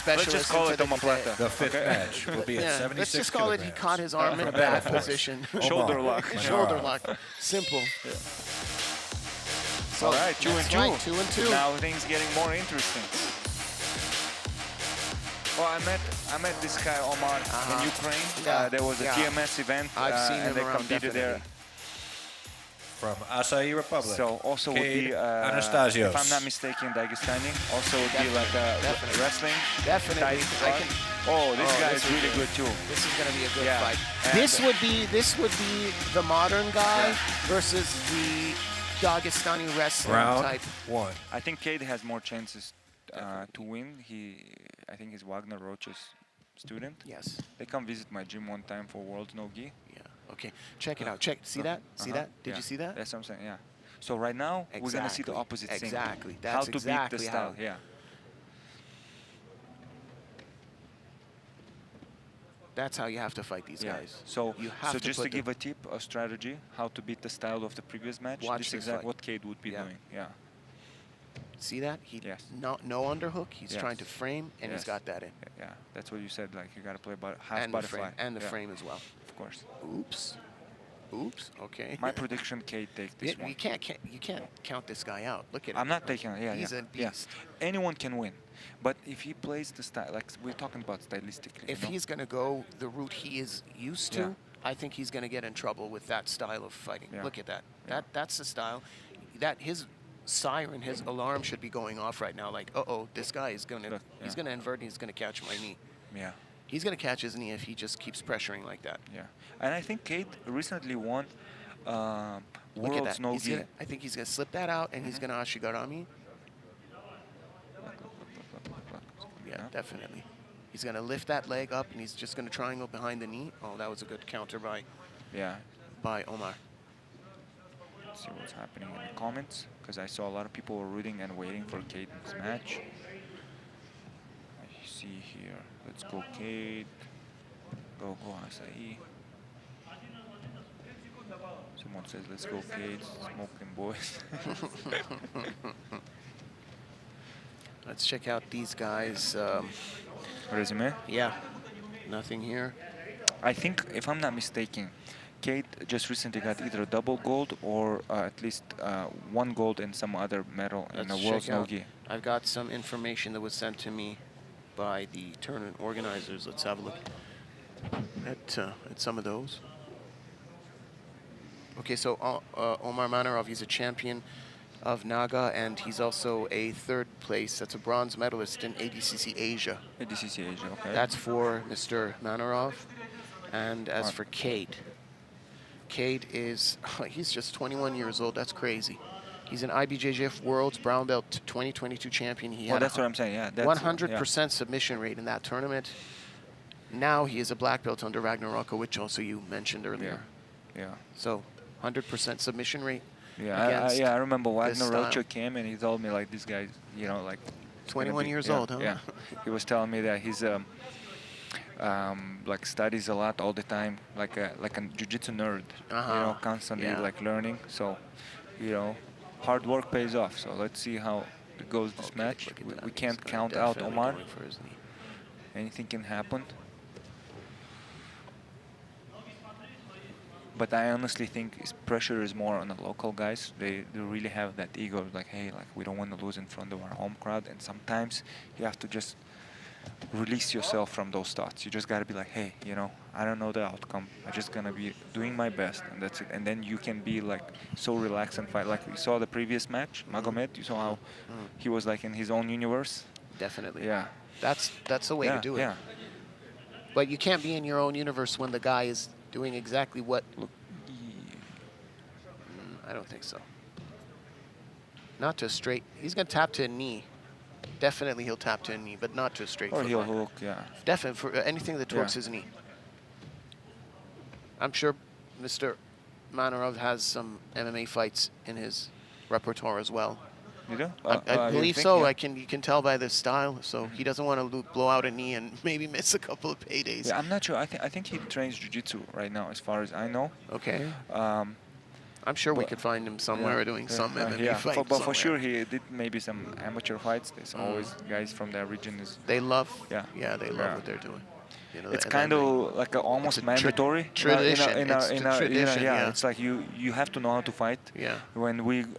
specialist. Let's just call it into the omoplata. detail. The fifth match will be at 76 Let's just call it he caught his arm in a bad position. Shoulder lock. Shoulder lock. Simple. So All right, 2 and 2. 2 and 2. Now things getting more interesting. Well, I met this guy Omar in Ukraine. Yeah. There was a TMS event, I've seen and him they around, competed there. From Asahi Republic. So also would be Anastasios. if I'm not mistaken, Dagestani. Also would be like wrestling. Definitely. This guy is really good too. This is going to be a good Yeah. fight. And This would be the modern guy versus the Dagestani wrestling Round type. 1. I think Kade has more chances to win. I think he's Wagner Roach's student. Yes. They come visit my gym one time for World No-Gi. Yeah. Okay. Check it out. Check. See that? See that? Did you see that? That's what I'm saying, yeah. So right now, we're going to see the opposite thing. Exactly. How That's to exactly beat the how. style, yeah. That's how you have to fight these guys. So, you have to just put to give a tip, a strategy, how to beat the style of the previous match, Watch this is this exactly fight. what Kade would be doing, yeah. See that? He Yes. no underhook. He's Yes. trying to frame, and he's Yes. got that in. Yeah, that's what you said, like you got to play half And the butterfly. frame, and the Yeah, frame as well. of course. Oops. Oops. Okay. My prediction, Kade takes this one. You can't count this guy out. Look at him. I'm not taking it, yeah, He's yeah. a beast. Yeah. Anyone can win. But if he plays the style, like we're talking about stylistically. If he's going to go the route he is used to, Yeah. I think he's going to get in trouble with that style of fighting. Yeah. Look at that. That's the style. That his siren, his alarm should be going off right now. Like, this guy is going to Look, he's going to invert. And he's going to catch my knee. Yeah. He's going to catch his knee if he just keeps pressuring like that. Yeah. And I think Kade recently won Look at World's that. No-Gi. I think he's going to slip that out, and he's going to ashigarami. Yeah, definitely. He's going to lift that leg up, and he's just going to triangle behind the knee. Oh, that was a good counter by Omar. Let's see what's happening in the comments, because I saw a lot of people were rooting and waiting for Kade's match. I see here. Let's go Kade. Go Asahi. Someone says, let's go Kade. Smoke them boys. Let's check out these guys. Resume? Yeah, nothing here. I think, if I'm not mistaken, Kade just recently got either a double gold or at least 1 gold and some other medal in the World's No-Gi. I've got some information that was sent to me by the tournament organizers. Let's have a look at some of those. Okay, so Omar Mannarov, he's a champion of Naga, and he's also a 3rd place. That's a bronze medalist in ADCC Asia. ADCC Asia, okay. That's for Mr. Mannarov. And as for Kade, Kade is, he's just 21 years old. That's crazy. He's an IBJJF World's Brown Belt 2022 champion. He had that's what I'm saying, yeah. 100% submission rate in that tournament. Now he is a black belt under Ragnarok, which also you mentioned earlier. Yeah. So 100% submission rate. Yeah, I remember Wagner style. Rocha came and he told me like this guy, you know, like 21 years old, huh? Yeah, he was telling me that he's like studies a lot all the time, like a jiu-jitsu nerd, you know, constantly like learning. So, you know, hard work pays off. So let's see how it goes this match. We can't count out Omar. Anything can happen. But I honestly think pressure is more on the local guys. They really have that ego, like, hey, like we don't want to lose in front of our home crowd. And sometimes you have to just release yourself from those thoughts. You just got to be like, hey, you know, I don't know the outcome. I'm just going to be doing my best, and that's it. And then you can be like so relaxed and fight. Like we saw the previous match, Magomed, you saw how he was like in his own universe. Definitely. Yeah. That's the way to do it. Yeah. But you can't be in your own universe when the guy is doing exactly what... I don't think so. Not to a straight... He's going to tap to a knee. Definitely he'll tap to a knee, but not to a straight Or foot he'll lock. hook, yeah. Definitely, for anything that torques his knee. I'm sure Mr. Mannarov has some MMA fights in his repertoire as well. You do? I believe so. Yeah. You can tell by the style. So he doesn't want to blow out a knee and maybe miss a couple of paydays. Yeah, I'm not sure. I think he trains jiu-jitsu right now, as far as I know. Okay. I'm sure we But- could find him somewhere doing some MMA yeah. fight But for somewhere. sure, he did maybe some amateur fights. There's always guys from that region. They love, Yeah. they love what they're doing. You know, It's and kind then of like almost mandatory tradition. in our, It's the yeah, tradition, yeah. It's like you have to know how to fight. Yeah.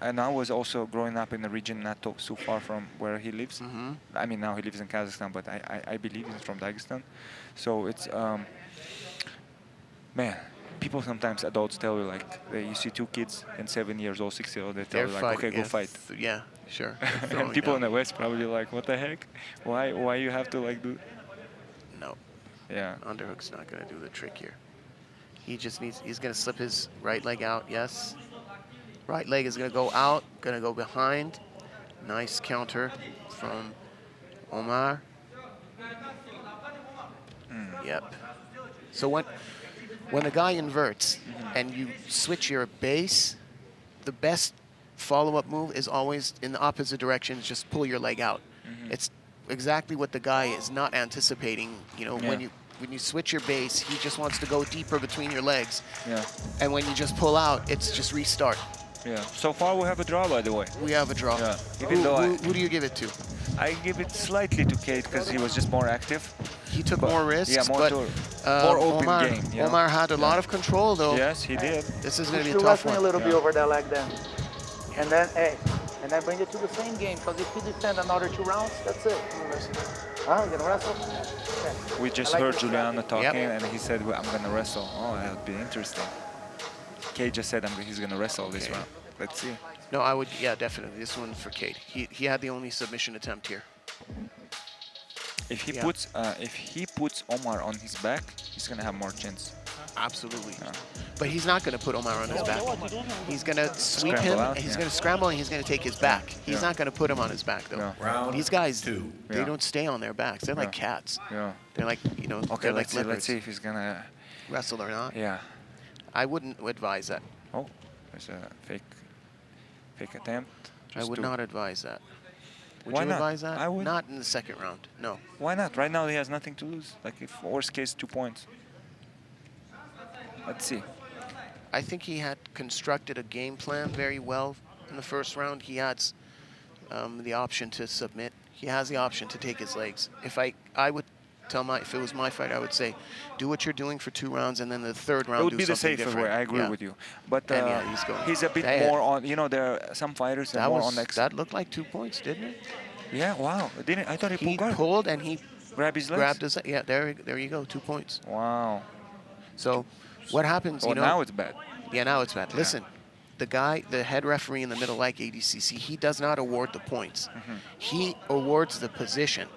And I was also growing up in a region not so far from where he lives. Mm-hmm. I mean, now he lives in Kazakhstan, but I believe he's from Dagestan. So it's man, people sometimes, adults tell you like, you see two kids and 7 years old, 6 years old, they tell you like, okay, go fight. Yeah, sure. And people in the West probably like, what the heck? Why you have to like do? No, Yeah. underhook's not going to do the trick here. He just needs, he's going to slip his right leg out, yes. Right leg is going to go out, going to go behind. Nice counter from Omar. Yep. So when the guy inverts and you switch your base, the best follow-up move is always in the opposite direction, just pull your leg out. It's exactly what the guy is not anticipating. You know, when you switch your base, he just wants to go deeper between your legs. Yeah. And when you just pull out, it's just restart. Yeah. So far we have a draw, by the way. We have a draw. Yeah. Even though who do you give it to? I give it slightly to Kade because he was just more active. He took more risks, yeah, but more open Omar, game. You know? Omar had a lot of control, though. Yes, he did. This is going to Push be a the tough wrestling one. a little bit over that leg then. And then, and then bring it to the same game, because if you defend another 2 rounds, that's it. Huh? You gonna wrestle? Okay. We just I like heard this Juliano strategy. talking, and he said, well, I'm going to wrestle. Oh, that would be interesting. Kade just said he's going to wrestle this round. Let's see. No, I would, yeah, definitely. This one for Kade. He had the only submission attempt here. If he puts Omar on his back, he's going to have more chance. Absolutely. Yeah. But he's not going to put Omar on his back. He's going to sweep Scramble him, out, he's yeah. going to scramble, and he's going to take his back. He's not going to put him on his back, though. Yeah. Round These guys, 2. they Yeah. don't stay on their backs. They're like cats. Yeah. They're like, you know, Okay, they're let's like see. Let's see if he's going to... wrestle or not. Yeah. I wouldn't advise that. Oh, there's a fake attempt. I would not advise that. Would Why you not? advise that? I would. Not in the second round. No. Why not? Right now he has nothing to lose. Like if worst case 2 points. Let's see. I think he had constructed a game plan very well in the first round. He had the option to submit. He has the option to take his legs. If I would tell if it was my fight, I would say, do what you're doing for 2 rounds, and then the third round It would do be the something safer different. way. I agree Yeah. with you. But And yeah, he's going. he's a bit That- more on. You know, there are some fighters that are more on X. That looked like 2 points, didn't it? Yeah. Wow. Didn't I thought he He pulled guard. pulled and he Grab his legs. grabbed his. Yeah, there you go, 2 points. Wow. So, what happens? Oh, You know, now it's bad. yeah, now it's bad. Listen, the head referee in the middle, like ADCC, he does not award the points. He awards the position.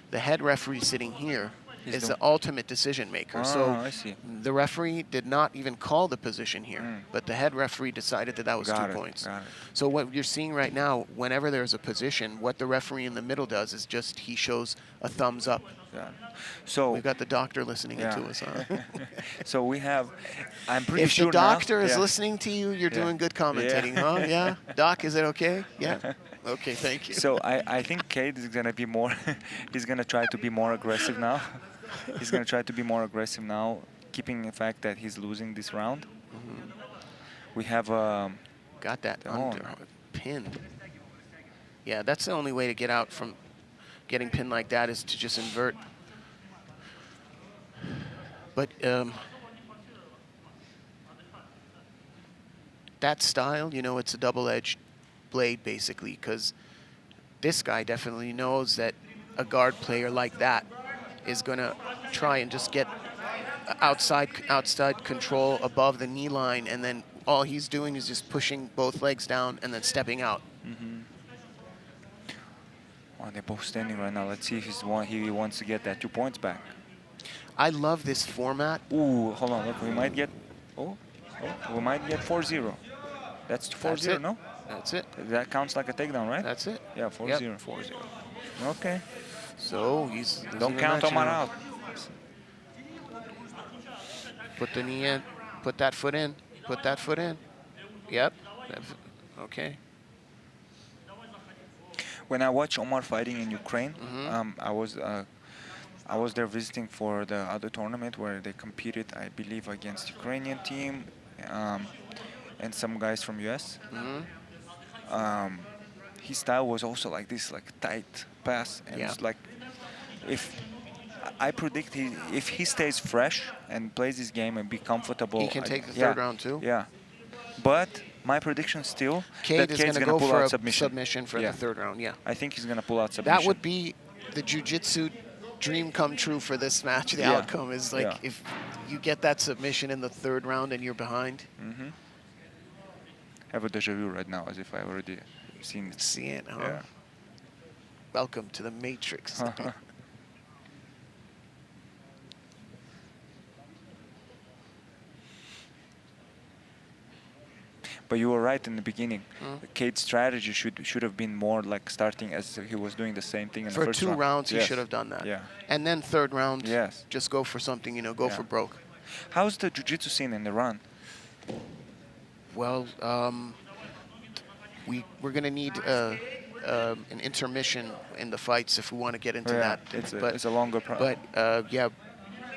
The head referee sitting here is the ultimate decision maker. So I see. the referee did not even call the position here, but the head referee decided that was Got 2 it, points. got it. So what you're seeing right now, whenever there's a position, what the referee in the middle does is just he shows a thumbs up. Yeah. So We've got the doctor listening yeah. to us, huh? So we have. I'm pretty If sure the doctor now, is yeah. listening to you, you're Yeah. doing good commentating, Yeah. huh? Yeah? Doc, is it okay? Yeah? Okay, thank you. So I think Kade is gonna be more. He's gonna try to be more aggressive now. He's gonna try to be more aggressive now, keeping the fact that he's losing this round. We have. Got that Oh, under pin. Yeah, that's the only way to get out from getting pinned like that is to just invert. But that style, you know, it's a double-edged blade basically, because this guy definitely knows that a guard player like that is going to try and just get outside control above the knee line, and then all he's doing is just pushing both legs down and then stepping out. Oh, they're both standing right now. Let's see if he wants to get that 2 points back. I love this format. Ooh, hold on. Look, we might get. We might get 4-0. That's 4-0, it. no? That's it. That counts like a takedown, right? That's it. Yeah, 4-0. Yep, 4-0. Okay. So he's Don't count Omar out. Put the knee in. Put that foot in. Put that foot in. Yep. Okay. When I watch Omar fighting in Ukraine, I was there visiting for the other tournament where they competed, I believe, against Ukrainian team. and some guys from US. Mm-hmm. His style was also like this, like tight pass, and Yeah. it's like if I predict if he stays fresh and plays this game and be comfortable, He can take the yeah, third round too. Yeah, but my prediction still Kade that is Kade's going to gonna go pull for out a submission. for Yeah. the third round. Yeah. I think he's gonna pull out submission. That would be the jiu-jitsu dream come true for this match. The Yeah. outcome is like Yeah. if you get that submission in the third round and you're behind. Mm-hmm. I have a deja vu right now, as if I already seen it. See it, huh? Yeah. Welcome to the Matrix. But you were right in the beginning. Kate's strategy should have been more like starting as he was doing the same thing in For the first two round. rounds, he Yes. should have done that. Yeah. And then third round, Yes. just go for something, go Yeah. for broke. How's the jiu-jitsu scene in Iran? Well, we're going to need an intermission in the fights if we want to get into that. It's a longer process. But yeah,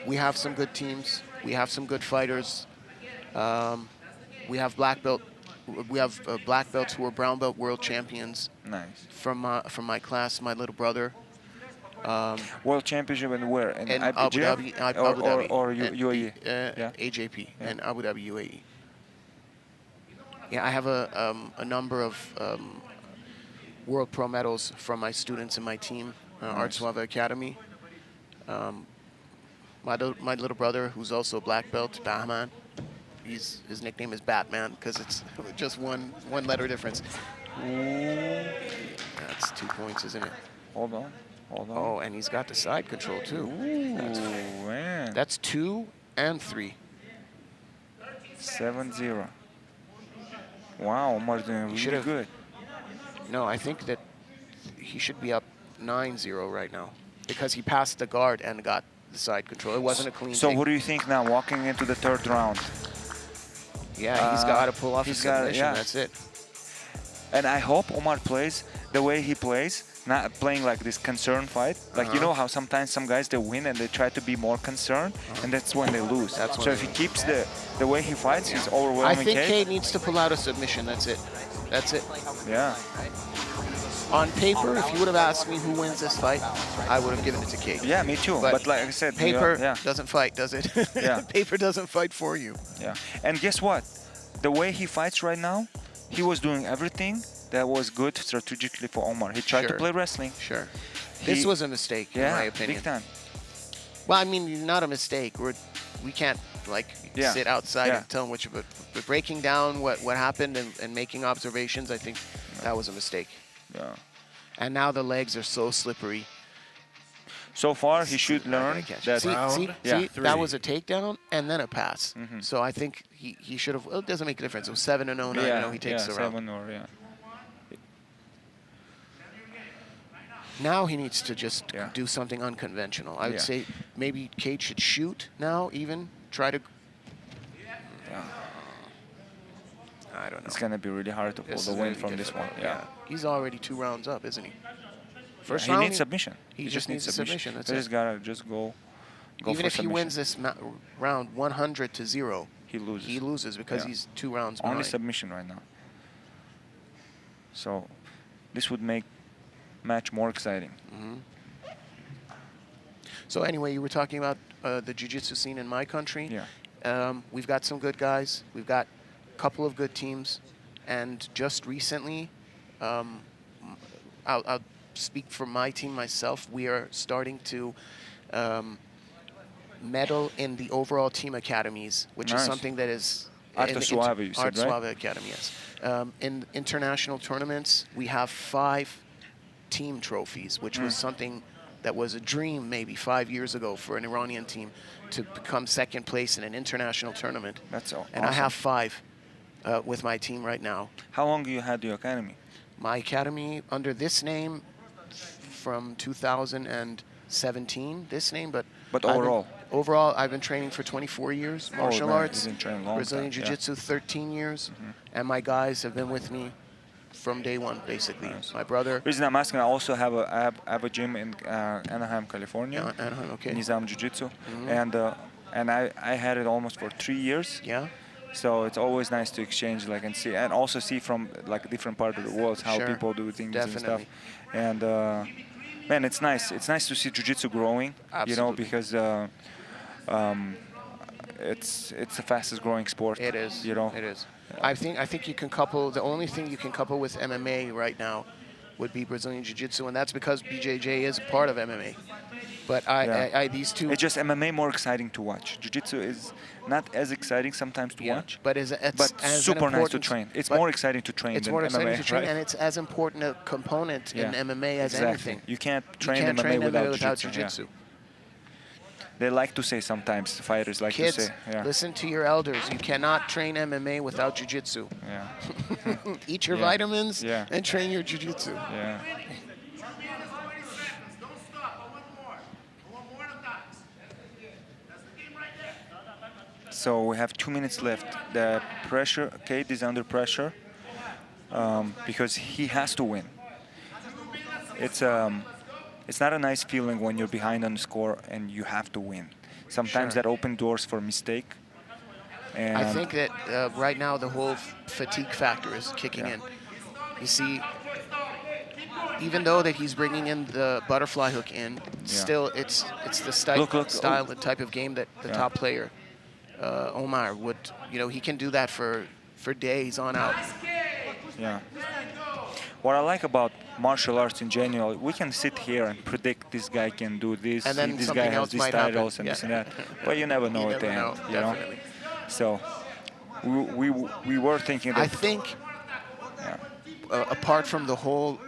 we have some good teams. We have some good fighters. We have black belts who are brown belt world champions. Nice. From my class, my little brother. World Championship and where? In IBJJF? Abu Dhabi, Abu Dhabi, or and UAE? the, AJP and Abu Dhabi, UAE. Yeah, I have a number of world pro medals from my students in my team, Art Suave Academy. My little brother, who's also a black belt, Bahman. His nickname is Batman because it's just one letter difference. That's 2 points, isn't it? Hold on. Oh, and he's got the side control too. Man. That's 2 and 3. 7-0. Wow, Omar's doing really should've- good. No, I think that he should be up 9-0 right now because he passed the guard and got the side control. It wasn't a clean So take. what do you think now, walking into the third round? Yeah, he's got to pull off a he's gotta- submission. yeah. That's it. And I hope Omar plays the way he plays, not playing like this concern fight. Like, you know how sometimes some guys, they win and they try to be more concerned, and that's when they lose. That's when so they if he lose. keeps the way he fights, he's I overwhelming think Kade. Kade needs to pull out a submission. That's it. That's it. Yeah. On paper, if you would have asked me who wins this fight, I would have given it to Kade. Yeah, me too. But like I said, paper yeah. doesn't fight, does it? Yeah. Paper doesn't fight for you. Yeah. And guess what? The way he fights right now, he was doing everything that was good strategically for Omar. He tried to Sure. play wrestling. Sure. This was a mistake, in my opinion. big time. Well, I mean, not a mistake. We can't Yeah. sit outside Yeah. and tell them but breaking down what happened and making observations, I think that was a mistake. Yeah. And now the legs are so slippery. So far, he should Not gonna learn catch it. that. See, Yeah. that was a takedown and then a pass. Mhm. So I think he should have. Well, it doesn't make a difference. It was 7-0, 9-0. He takes the round. 7 or Now he needs to just Yeah. do something unconventional. I would Yeah. say maybe Kade should shoot now, even try to. I don't know. It's gonna be really hard to pull This the is win gonna be from this difficult. one. Yeah. He's already 2 rounds up, isn't he? First He round. needs submission. He just needs a submission. That's He it. just gotta just go Even for if he submission. wins this round 100-0, he loses. he loses because Yeah. he's 2 rounds Only behind. submission right now. So this would make match more exciting. So anyway, you were talking about the jiu-jitsu scene in my country. Yeah. We've got some good guys. We've got a couple of good teams. And just recently, I'll speak for my team myself. We are starting to medal in the overall team academies, which is Nice. something that is... Arte in the Suave, you said, Arte right? Suave Academy, yes. In international tournaments, we have 5 team trophies, which was something that was a dream maybe 5 years ago for an Iranian team to become second place in an international tournament. That's all. And I have 5 with my team right now. How long you had your academy? My academy under this name from 2017, this name, but overall? I've been training for 24 years, martial man, arts, you've been training a long Brazilian time, yeah. Jiu-Jitsu, 13 years, and my guys have been with me from day one, basically. Nice. My brother. The reason I'm asking, I also have I have a gym in Anaheim, California. Anaheim, okay. Nizam Jiu-Jitsu, and I had it almost for 3 years. Yeah. So it's always nice to exchange, like, and see, and also see from like different part of the world how Sure. people do things Definitely. and stuff. And man, it's nice. It's nice to see jiu-jitsu growing. You know, Absolutely. because it's the fastest growing sport. It is. You know. It is. I think you can couple. The only thing you can couple with MMA right now would be Brazilian Jiu-Jitsu, and that's because BJJ is part of MMA. But these two. It's just MMA more exciting to watch. Jiu-Jitsu is not as exciting sometimes to watch. But it's as super an nice to important- train. It's but more exciting to train It's than more MMA, exciting to train, right? and it's as important a component in MMA as exactly. anything. You can't You train can't MMA train without Jiu-Jitsu. Jiu-Jitsu. They like to say sometimes, fighters like Kids, to say. Yeah. listen to your elders. You cannot train MMA without Jiu-Jitsu. Yeah. Eat your Yeah. vitamins Yeah. and train your Jiu-Jitsu. Yeah. So we have 2 minutes left. The pressure, Kade is under pressure because he has to win. It's not a nice feeling when you're behind on the score and you have to win. Sometimes Sure. that opens doors for mistake. And I think that right now the whole fatigue factor is kicking Yeah. in. You see, even though that he's bringing in the butterfly hook in, still it's the style, the type of game that the top player, Omar, would, he can do that for days on out. Yeah. What I like about martial arts in general, we can sit here and predict this guy can do this, And then this something guy has else these might happen. titles and Yeah. this and that. But you never know You at the never end, know, you know? definitely. So we were thinking that I think, apart from the whole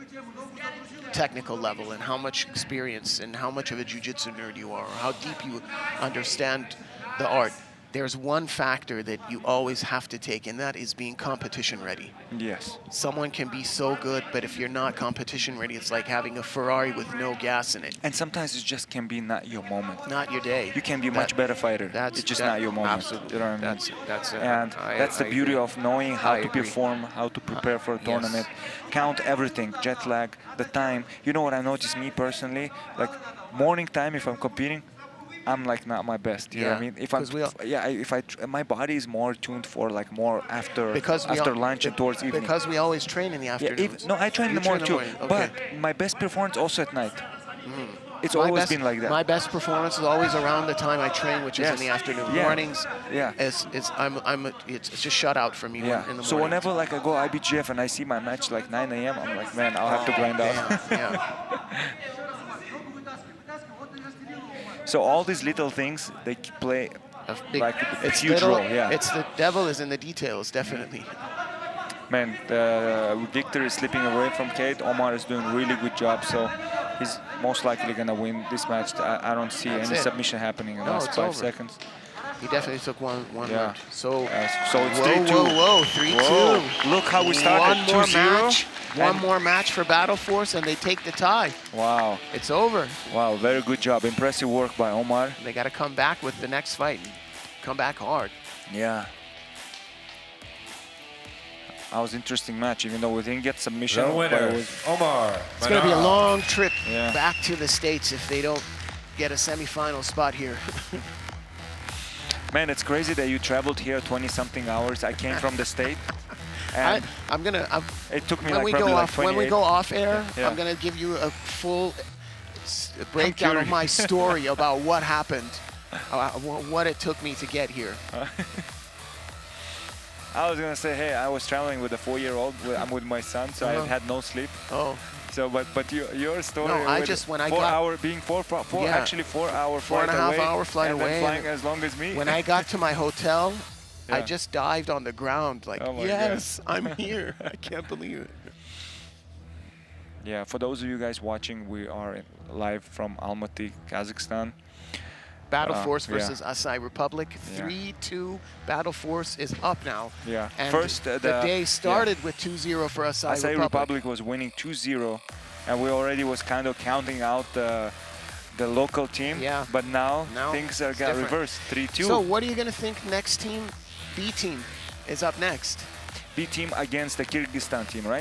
technical level and how much experience and how much of a jiu-jitsu nerd you are, or how deep you understand the art, there's one factor that you always have to take, and that is being competition ready. yes. Someone can be so good, but if you're not competition ready, it's like having a Ferrari with no gas in it. And sometimes it just can be not your moment. Not your day. You can be a much better fighter. It's just not your moment. Absolutely. You know what I mean? And I that's the beauty agree. of knowing how I to agree. perform, how to prepare for a Yes. tournament. Count everything, jet lag, the time. You know what I noticed, me personally? Like morning time, if I'm competing, I'm like not my best. You know what I mean? If I'm, 'Cause my body is more tuned for like more after Because lunch and towards evening. Because we always train in the Yeah, afternoons. no, I train in You the morning too, train in the morning, but okay. my best performance also at night. It's My always best- been like that. My best performance is always around the time I train, which is in Yes. the afternoon. Yeah. Mornings, Yeah. it's just shut out for me in the morning. So whenever like I go IBGF and I see my match like 9 a.m., I'm like, man, I'll have to grind out. Yeah. So all these little things, they play A big- like a it's huge little- role. Yeah. It's the devil is in the details, definitely. Man, Victor is slipping away from Kade. Omar is doing a really good job, so he's most likely gonna win this match. I don't see That's any it. submission happening in the No, last it's 5 over. seconds. He definitely took one Yeah. round. So, So it's whoa, 3-2. whoa, 3-2. Whoa. Look how we started. One more 2-0. match. One And- more match for Battle Force, and they take the tie. Wow. It's over. Wow, very good job. Impressive work by Omar. They got to come back with the next fight. And come back hard. Yeah. That was an interesting match, even though we didn't get submission. The but winner, it was, Omar. It's going to be a long trip Yeah. back to the States if they don't get a semifinal spot here. man, it's crazy that you traveled here 20-something hours. I came from the state. And it took me when like we probably go like off when 28. we go off air, Yeah. I'm gonna give you a full breakdown of my story about what happened, what it took me to get here. I was gonna say, hey, I was traveling with a 4-year-old. I'm with my son, so I Oh. had no sleep. Oh, So, but your story. No, I with just- when I 4 got- hour being Yeah. actually 4-hour Four flight and a half away, hour flight and then away, flying and as long as me. when I got to my hotel, I Yeah. just dived on the ground like, Oh my yes, I'm here. I can't believe it. Yeah, for those of you guys watching, we are live from Almaty, Kazakhstan. Battle Force yeah. versus Acai Republic. Yeah. 3-2. Battle Force is up now. Yeah. And First, the day started with 2-0 for Acai Acai Republic. Republic was winning 2-0, and we already was kind of counting out the local team. Yeah. But now things it's are got different. reversed. 3-2. So what are you going to think next team? B team is up next. B team against the Kyrgyzstan team, right?